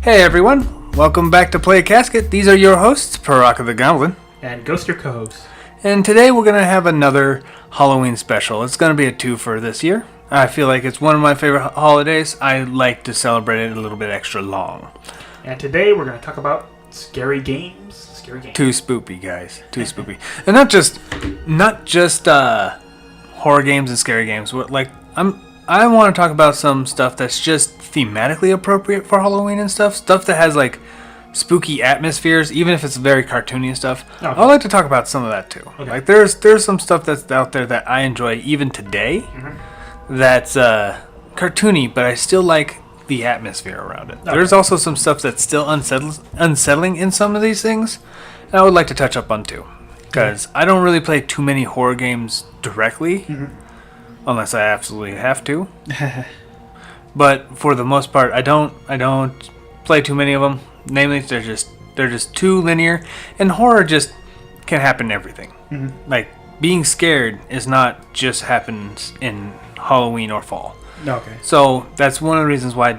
Hey everyone, welcome back to Play a Casket. These are your hosts, Paraka the Goblin. And Ghost, your co-host. And today we're going to have another Halloween special. It's going to be a two-fer this year. I feel like it's one of my favorite holidays. I like to celebrate it a little bit extra long. And today we're going to talk about scary games. Too spoopy, guys. Too spoopy. And not just horror games and scary games. I want to talk about some stuff that's just thematically appropriate for Halloween and stuff. Stuff that has like spooky atmospheres, even if it's very cartoony and stuff. Okay. I'd like to talk about some of that too. Okay. Like there's some stuff that's out there that I enjoy even today. That's cartoony, but I still like the atmosphere around it. Okay. There's also some stuff that's still unsettling in some of these things, and I would like to touch up on too, because I don't really play too many horror games directly, unless I absolutely have to. But for the most part, I don't play too many of them. Namely, they're just too linear, and horror just can happen in everything. Like being scared is not just happens in Halloween or fall. Okay. So that's one of the reasons why I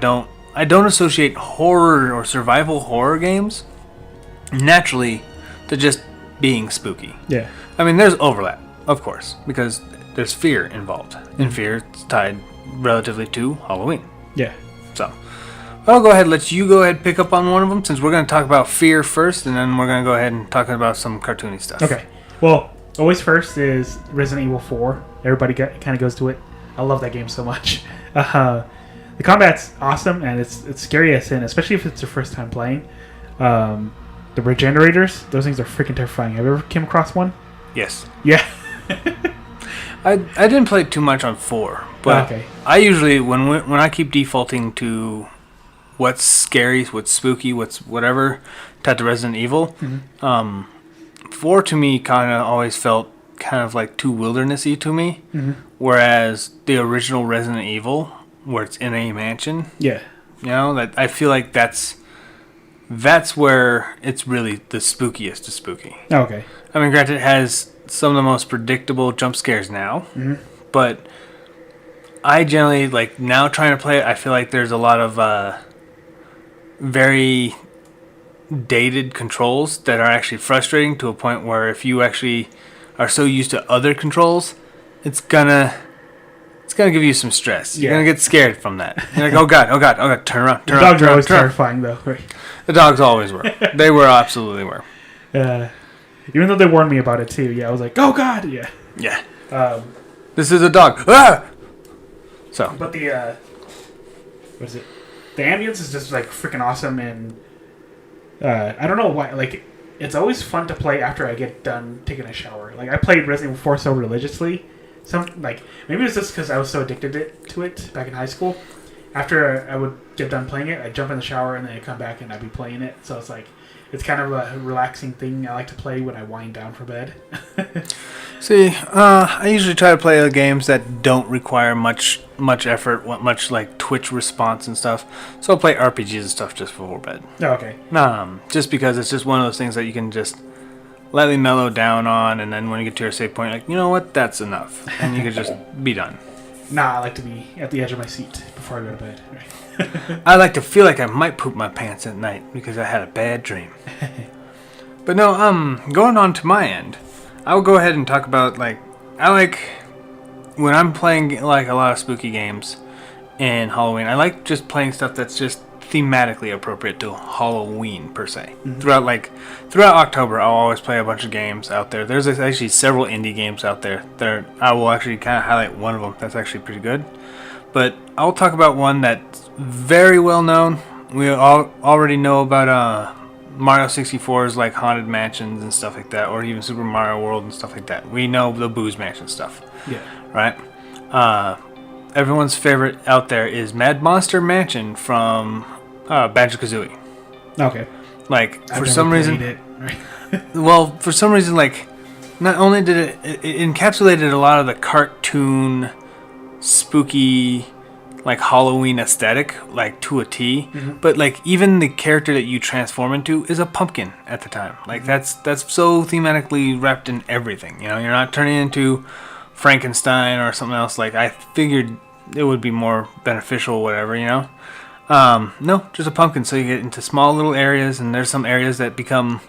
don't associate horror or survival horror games naturally to just being spooky. Yeah. I mean, there's overlap, of course, because there's fear involved, and fear is tied relatively to Halloween. Yeah. So I'll let you go ahead and pick up on one of them, since we're going to talk about fear first, and then we're going to go ahead and talk about some cartoony stuff. Okay. Well, always first is Resident Evil 4. Everybody kind of goes to it. I love that game so much. The combat's awesome, and it's scary as sin, especially if it's your first time playing. The regenerators, those things are freaking terrifying. Have you ever came across one? Yes. Yeah. I didn't play too much on 4, but okay. I usually, when I keep defaulting to what's scary, what's spooky, what's whatever, type of Resident Evil, 4 to me kind of always felt kind of like too wildernessy to me, whereas the original Resident Evil, where it's in a mansion, that I feel like that's where it's really the spookiest of spooky. Okay. I mean, granted, it has some of the most predictable jump scares now, but I generally, like, now trying to play it, I feel like there's a lot of very dated controls that are actually frustrating to a point where if you actually are so used to other controls, it's gonna give you some stress. You're gonna get scared from that. You're like, oh god, turn around. The dogs are always terrifying, though. Right? The dogs always were. They were absolutely were. Even though they warned me about it too. Yeah, I was like, oh god, yeah. Yeah. This is a dog. Ah! So. But the what is it? The ambience is just like freaking awesome, and I don't know why. Like, it's always fun to play after I get done taking a shower. Like, I played Resident Evil 4 so religiously. Maybe it's just because I was so addicted to it back in high school. After I would get done playing it, I'd jump in the shower and then I'd come back and I'd be playing it. So it's like, it's kind of a relaxing thing I like to play when I wind down for bed. See, I usually try to play games that don't require much effort, much like Twitch response and stuff. So I'll play RPGs and stuff just before bed. Oh, okay. Just because it's just one of those things that you can just lightly mellow down on, and then when you get to your save point, like, you know what, that's enough, and you can just be done. Nah, I like to be at the edge of my seat before I go to bed. I like to feel like I might poop my pants at night because I had a bad dream. But no, going on to my end, I will go ahead and talk about, like, I like when I'm playing like a lot of spooky games in Halloween. I like just playing stuff that's just thematically appropriate to Halloween per se. Throughout October, I'll always play a bunch of games out there. There's actually several indie games out there that I will actually kind of highlight one of them that's actually pretty good. But I'll talk about one that's very well known. We all already know about Mario 64's like Haunted Mansions and stuff like that, or even Super Mario World and stuff like that. We know the Booze Mansion stuff. Yeah. Right? Everyone's favorite out there is Mad Monster Mansion from Banjo-Kazooie. Okay. Like, for some reason... Well, for some reason, like, not only did it encapsulated a lot of the cartoon, spooky, like, Halloween aesthetic, like, to a T, but, like, even the character that you transform into is a pumpkin at the time. Like, that's so thematically wrapped in everything, you know? You're not turning into Frankenstein or something else. Like, I figured it would be more beneficial, whatever, you know? No, just a pumpkin. So you get into small little areas, and there's some areas that become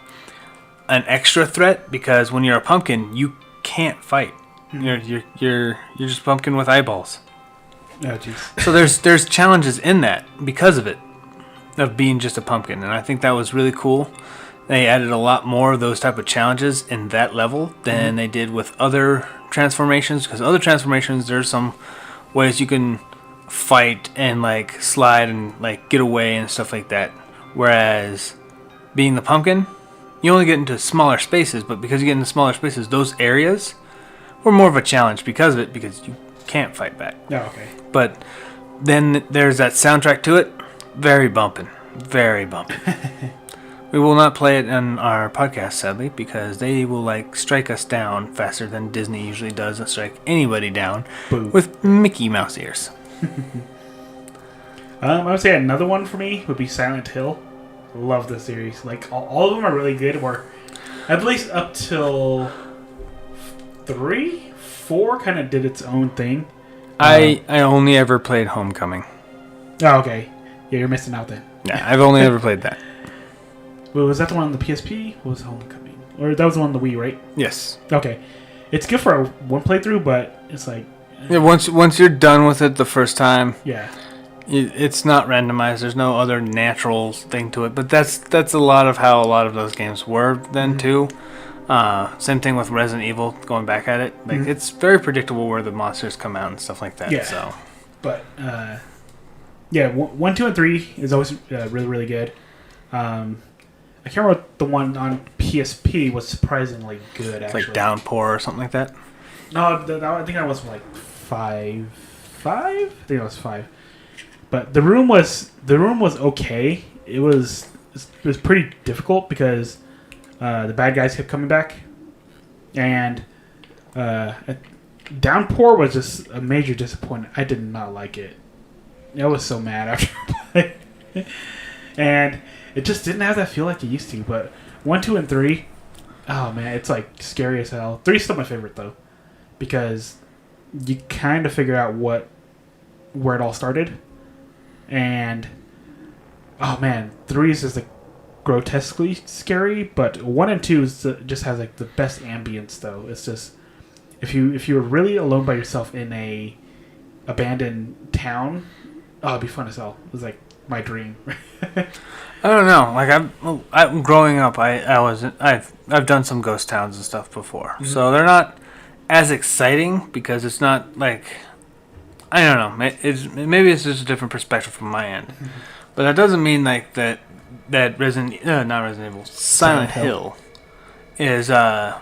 an extra threat because when you're a pumpkin, you can't fight. You're just a pumpkin with eyeballs. Oh, jeez. So there's challenges in that because of it, of being just a pumpkin, and I think that was really cool. They added a lot more of those type of challenges in that level than they did with other transformations. Because other transformations, there's some ways you can fight and like slide and like get away and stuff like that. Whereas being the pumpkin, you only get into smaller spaces, but because you get into smaller spaces, those areas were more of a challenge because of it, because you can't fight back. Oh, okay. But then there's that soundtrack to it. Very bumping. Very bumping. We will not play it on our podcast, sadly, because they will like strike us down faster than Disney usually does strike anybody down. Boo. With Mickey Mouse ears. I would say another one for me would be Silent Hill. Love the series. Like all of them are really good. Or at least up till 3, 4 kind of did its own thing. I only ever played Homecoming. Oh, okay. Yeah, you're missing out then. Yeah, I've only ever played that. Well, was that the one on the PSP? What was Homecoming? Or that was the one on the Wii, right? Yes. Okay. It's good for one playthrough, but it's like... Yeah, once you're done with it the first time, yeah, it's not randomized. There's no other natural thing to it. But that's a lot of how a lot of those games were then too. Same thing with Resident Evil. Going back at it, like it's very predictable where the monsters come out and stuff like that. Yeah. So, but yeah, 1, 2, and 3 is always really, really good. I can't remember what the one on PSP was surprisingly good. Actually, like Downpour or something like that. No, I think that was like 5. I think it was 5. But the room was okay. It was pretty difficult because the bad guys kept coming back, and Downpour was just a major disappointment. I did not like it. I was so mad after playing, and it just didn't have that feel like it used to. But 1, 2, and 3, oh man, it's like scary as hell. 3 is still my favorite though, because you kind of figure out where it all started, and oh man, 3 is just like grotesquely scary, but 1 and 2 just has like the best ambience though. It's just if you were really alone by yourself in a abandoned town, oh, it'd be fun as hell. It was like my dream. I don't know. Like I'm growing up. I've done some ghost towns and stuff before, so they're not as exciting because it's not like, I don't know. Maybe it's just a different perspective from my end, but that doesn't mean like that not Resident Evil, Silent Hill is bad.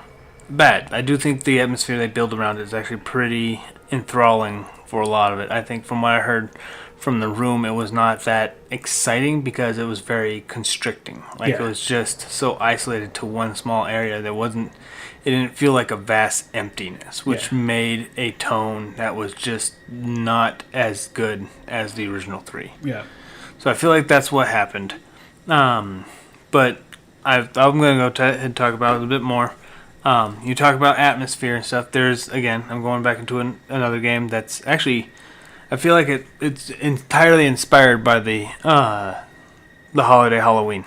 I do think the atmosphere they build around it is actually pretty enthralling for a lot of it. I think from what I heard from the room, it was not that exciting because it was very constricting. Like it was just so isolated to one small area. It didn't feel like a vast emptiness, which made a tone that was just not as good as the original 3. Yeah. So I feel like that's what happened. But I'm going to go ahead and talk about it a bit more. You talk about atmosphere and stuff. I'm going back into another game that's actually, I feel like it's entirely inspired by the holiday Halloween.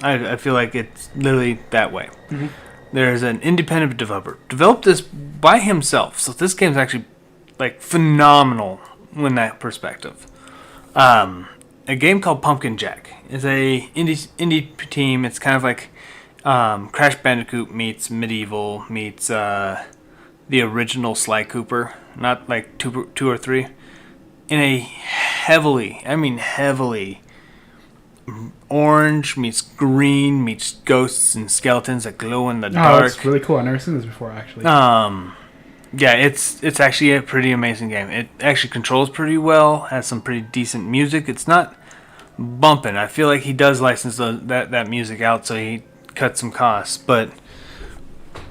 I feel like it's literally that way. Mm-hmm. There's an independent developer developed this by himself, so this game's actually like phenomenal in that perspective. A game called Pumpkin Jack is a indie team. It's kind of like Crash Bandicoot meets Medieval meets the original Sly Cooper, not like 2 or 3, in a heavily orange meets green meets ghosts and skeletons that glow in the dark. That's really cool. I've never seen this before, actually. Yeah, it's actually a pretty amazing game. It actually controls pretty well, has some pretty decent music. It's not bumping. I feel like he does license that music out, so he cuts some costs. But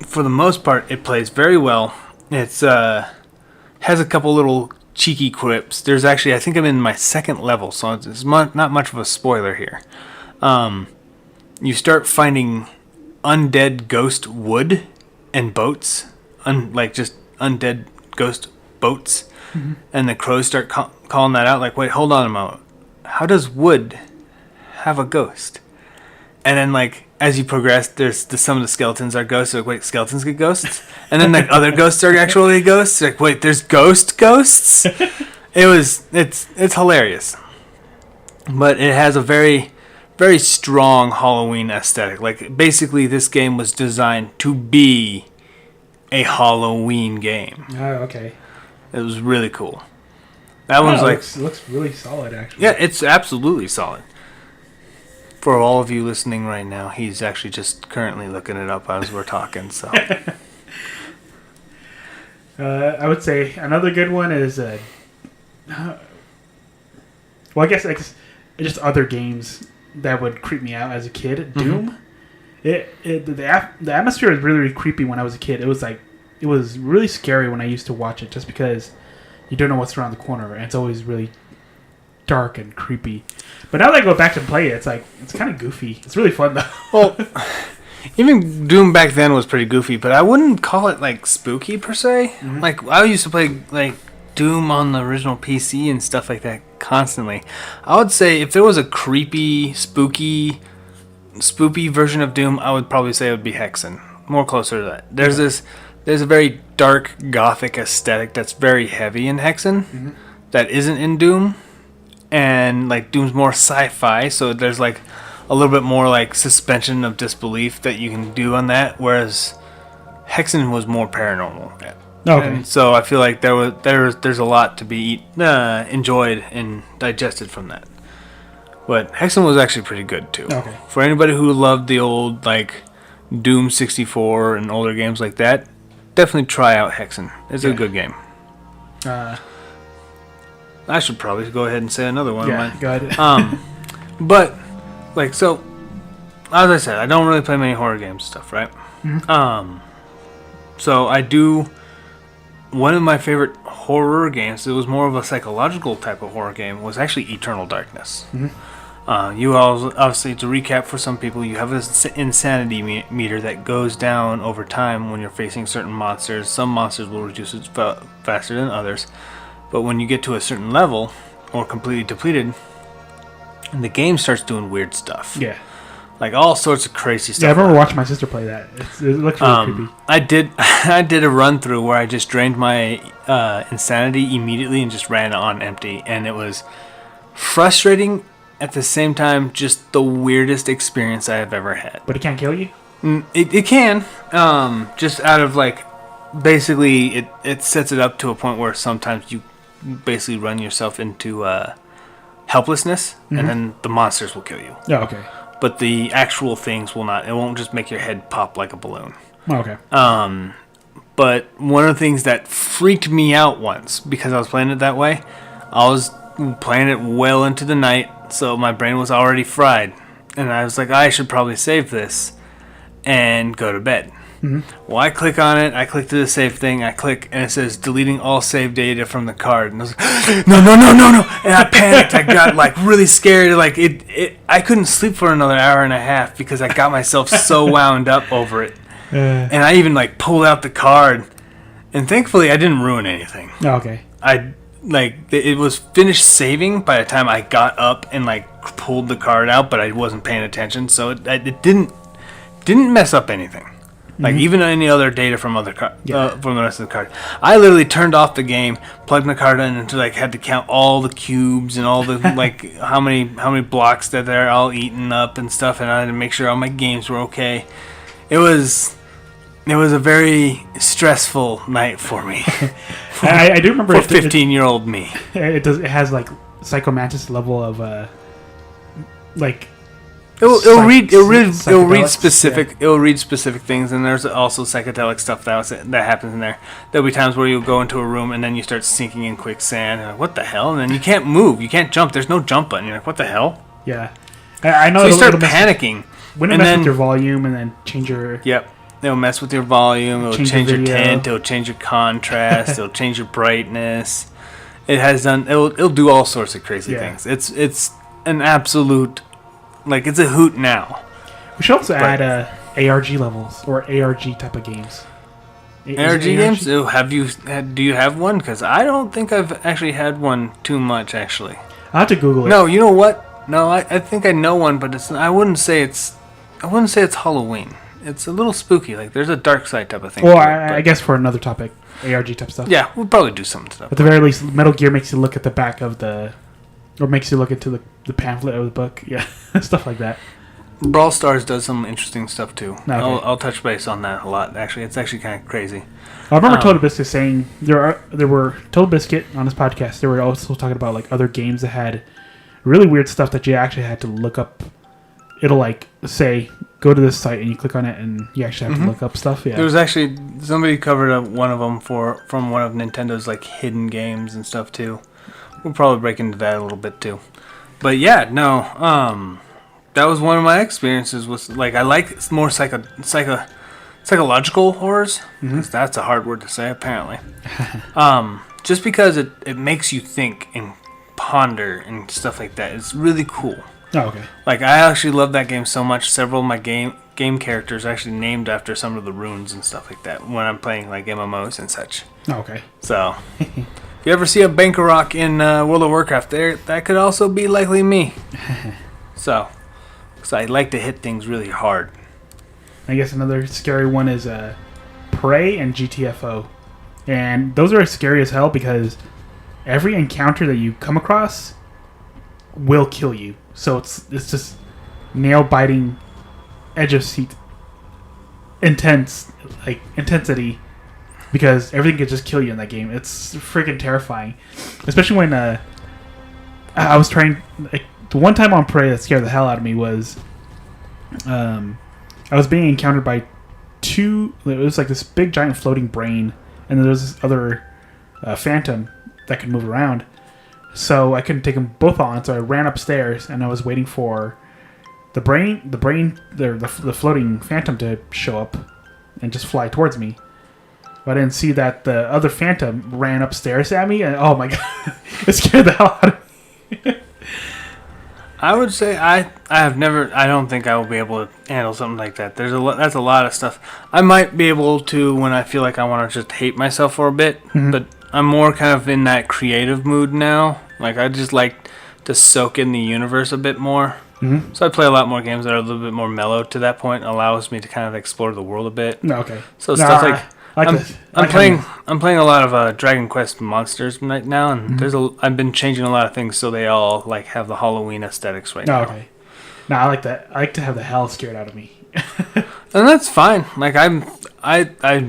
for the most part, it plays very well. It's has a couple little cheeky quips. There's actually, I think I'm in my second level, so it's not much of a spoiler here. You start finding undead ghost wood and boats, like just undead ghost boats, and the crows start calling that out. Like, wait, hold on a moment. how does wood have a ghost? And then, like, as you progress, some of the skeletons are ghosts. Like, wait, skeletons get ghosts? And then, like, other ghosts are actually ghosts. Like, wait, there's ghosts? It's hilarious. But it has a very, very strong Halloween aesthetic. Like, basically, this game was designed to be a Halloween game. Oh, okay. It was really cool. That one's like... It looks really solid, actually. Yeah, it's absolutely solid. For all of you listening right now, he's actually just currently looking it up as we're talking. So, I would say another good one is, well, I guess just other games that would creep me out as a kid. Doom. The atmosphere was really, really creepy when I was a kid. It was really scary when I used to watch it, just because you don't know what's around the corner, and it's always really dark and creepy. But now that I go back to play it, it's kind of goofy. It's really fun though. Well, even Doom back then was pretty goofy, but I wouldn't call it like spooky per se. Mm-hmm. Like, I used to play like Doom on the original PC and stuff like that constantly. I would say if there was a creepy, spoopy version of Doom, I would probably say it would be Hexen. More closer to that. There's a very dark gothic aesthetic that's very heavy in Hexen that isn't in Doom. And like Doom's more sci-fi, so there's like a little bit more like suspension of disbelief that you can do on that, whereas Hexen was more paranormal. Okay. And so I feel like there's a lot to be enjoyed and digested from that. But Hexen was actually pretty good too. Okay. For anybody who loved the old like Doom 64 and older games like that, definitely try out Hexen. It's a good game. I should probably go ahead and say another one. Yeah, go ahead. But, like, so, as I said, I don't really play many horror games and stuff, right? Mm-hmm. So I do, one of my favorite horror games, it was more of a psychological type of horror game, was actually Eternal Darkness. Mm-hmm. You all, obviously, to recap for some people, you have this insanity meter that goes down over time when you're facing certain monsters. Some monsters will reduce it faster than others. But when you get to a certain level, or completely depleted, the game starts doing weird stuff. Yeah. Like all sorts of crazy stuff. Yeah, I remember watching my sister play that. It looks really creepy. I did a run through where I just drained my insanity immediately and just ran on empty. And it was frustrating, at the same time, just the weirdest experience I have ever had. But it can't kill you? It can. Just out of like, basically it sets it up to a point where sometimes you basically run yourself into helplessness, and then the monsters will kill you. Oh, okay. But the actual things will not. It won't just make your head pop like a balloon. Oh, okay. But one of the things that freaked me out once, because I was playing it that way, I was playing it well into the night, so my brain was already fried. And I was like, I should probably save this and go to bed. Mm-hmm. Well, I click on it. I click to the save thing. I click, and it says deleting all save data from the card. And I was like, no! And I panicked. I got like really scared. Like I couldn't sleep for another hour and a half because I got myself so wound up over it. And I even like pulled out the card, and thankfully I didn't ruin anything. Oh, okay. It was finished saving by the time I got up and like pulled the card out, but I wasn't paying attention, so it didn't mess up anything. Like, even any other data from from the rest of the card. I literally turned off the game, plugged my card in, and like had to count all the cubes and all the like how many blocks that they're all eaten up and stuff, and I had to make sure all my games were okay. It was a very stressful night for me. I do remember for 15-year-old me. It has like Psychomantis level of like. It'll read specific things, and there's also psychedelic stuff that happens in there. There'll be times where you'll go into a room and then you start sinking in quicksand. And like, what the hell? And then you can't move, you can't jump. There's no jump button. You're like, what the hell? Yeah, I know. So you start panicking. When it messes with your volume and then change your. Yep. It'll mess with your volume. It'll change your tint. It'll change your contrast. It'll change your brightness. It'll do all sorts of crazy things. It's an absolute. Like, it's a hoot now. We should also add ARG levels or ARG type of games. ARG games? Do you have one? Because I don't think I've actually had one too much, actually. I'll have to Google it. No, you know what? No, I think I know one, but it's. I wouldn't say it's Halloween. It's a little spooky. Like there's a dark side type of thing. Well, to it, I guess for another topic, ARG type stuff. Yeah, we'll probably do some stuff. At the very least, Metal Gear makes you look at the back of the, or makes you look into the pamphlet of the book. Yeah, stuff like that. Brawl Stars does some interesting stuff too. Okay. I'll touch base on that a lot. Actually, it's actually kind of crazy. I remember Total Biscuit saying there were Total Biscuit on his podcast. They were also talking about like other games that had really weird stuff that you actually had to look up. It'll like say go to this site and you click on it and you actually have to look up stuff. Yeah, There was actually somebody covered one of them from one of Nintendo's like hidden games and stuff too. We'll probably break into that a little bit too. But yeah, no, that was one of my experiences. Was like I like more psychological horrors. 'Cause that's a hard word to say apparently. Just because it makes you think and ponder and stuff like that. It's really cool. Oh, okay. Like I actually love that game so much. Several of my game characters are actually named after some of the runes and stuff like that when I'm playing like MMOs and such. Oh, okay. So if you ever see a Bankarok in World of Warcraft, that could also be likely me. So, because I like to hit things really hard. I guess another scary one is Prey and GTFO, and those are scary as hell because every encounter that you come across will kill you. So it's just nail biting, edge of seat, intensity, because everything could just kill you in that game. It's freaking terrifying, especially when I was trying. Like, the one time on Prey that scared the hell out of me was, I was being encountered by two. It was like this big giant floating brain, and there was this other phantom that could move around. So I couldn't take them both on, so I ran upstairs and I was waiting for the floating phantom to show up and just fly towards me. But I didn't see that the other phantom ran upstairs at me, and oh my god, it scared the hell out of me. I would say I don't think I will be able to handle something like that. That's a lot of stuff. I might be able to when I feel like I want to just hate myself for a bit, but I'm more kind of in that creative mood now. Like I just like to soak in the universe a bit more. So I play a lot more games that are a little bit more mellow to that point. It allows me to kind of explore the world a bit. Okay. So stuff like I'm playing a lot of Dragon Quest Monsters right now, and I've been changing a lot of things so they all like have the Halloween aesthetics right now. Okay. No, I like that. I like to have the hell scared out of me. And that's fine. Like I'm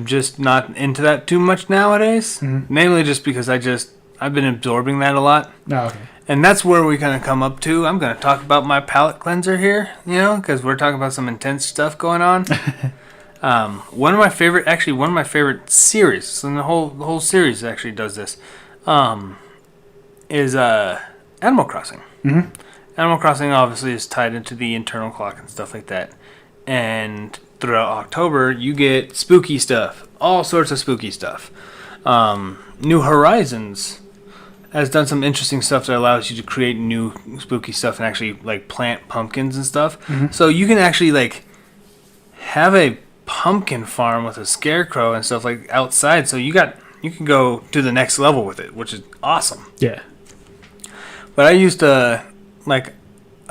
just not into that too much nowadays. Namely, just because I've been absorbing that a lot. Oh, okay. And that's where we kind of come up to. I'm going to talk about my palate cleanser here, because we're talking about some intense stuff going on. One of my favorite series, and the whole series actually does this, is Animal Crossing. Animal Crossing obviously is tied into the internal clock and stuff like that. And throughout October, you get spooky stuff, all sorts of spooky stuff. New Horizons has done some interesting stuff that allows you to create new spooky stuff and actually like plant pumpkins and stuff. So you can actually like have a pumpkin farm with a scarecrow and stuff like outside. So you can go to the next level with it, which is awesome. Yeah. But I used to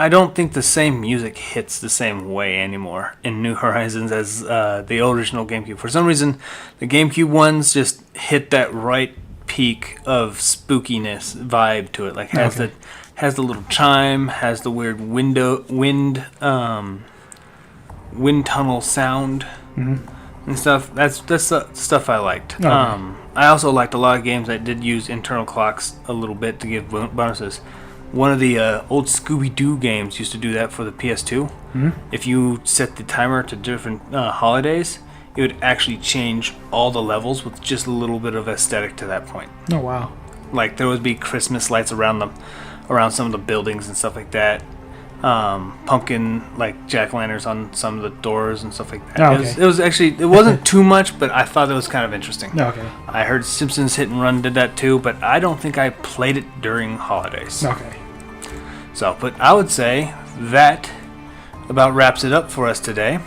I don't think the same music hits the same way anymore in New Horizons as the original GameCube. For some reason, the GameCube ones just hit that right peak of spookiness vibe to it. Like has the little chime, has the weird wind tunnel sound and stuff. That's the stuff I liked. I also liked a lot of games that did use internal clocks a little bit to give bonuses. One of the old Scooby-Doo games used to do that for the PS2. If you set the timer to different holidays, it would actually change all the levels with just a little bit of aesthetic to that point. Oh, wow. Like there would be Christmas lights around some of the buildings and stuff like that. Pumpkin like jack-o'-lanterns on some of the doors and stuff like that. Oh, okay. It wasn't too much, but I thought it was kind of interesting. Okay. I heard Simpsons Hit and Run did that too, but I don't think I played it during holidays. Okay. So, but I would say that about wraps it up for us today.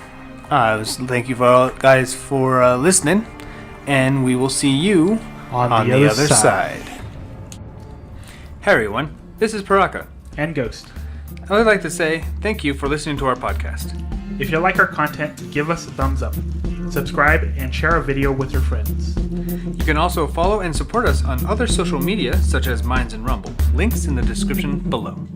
Thank you guys for listening, and we will see you on the other side. Hey everyone, This is Paraka. And Ghost. I would like to say thank you for listening to our podcast. If you like our content, give us a thumbs up. Subscribe and share our video with your friends. You can also follow and support us on other social media such as Minds and Rumble. Links in the description below.